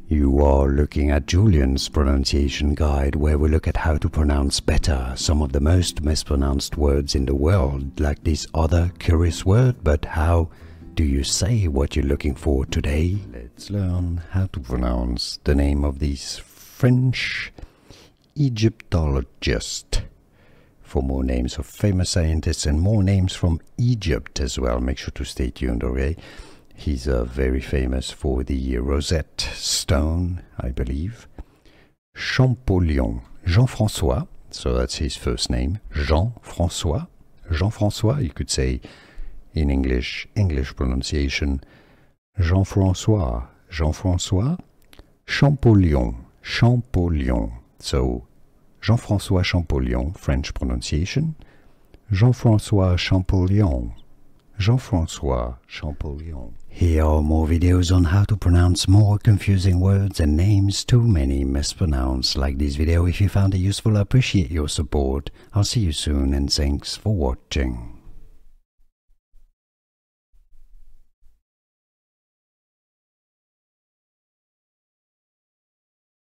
You are looking at Julian's pronunciation guide, where we look at how to pronounce better some of the most mispronounced words in the world, like this other curious word. But how do you say what you're looking for today? Let's learn how to pronounce the name of this French Egyptologist. For more names of famous scientists and more names from Egypt as well, make sure to stay tuned, okay? He's very famous for the Rosette Stone, I believe. Champollion, Jean-François, so that's his first name, Jean-François. Jean-François, you could say in English pronunciation, Jean-François, Jean-François, Champollion, Champollion. So Jean-François Champollion, French pronunciation, Jean-François Champollion, Jean-François Champollion. Here are more videos on how to pronounce more confusing words and names too many mispronounced. Like this video if you found it useful. I appreciate your support. I'll see you soon and thanks for watching.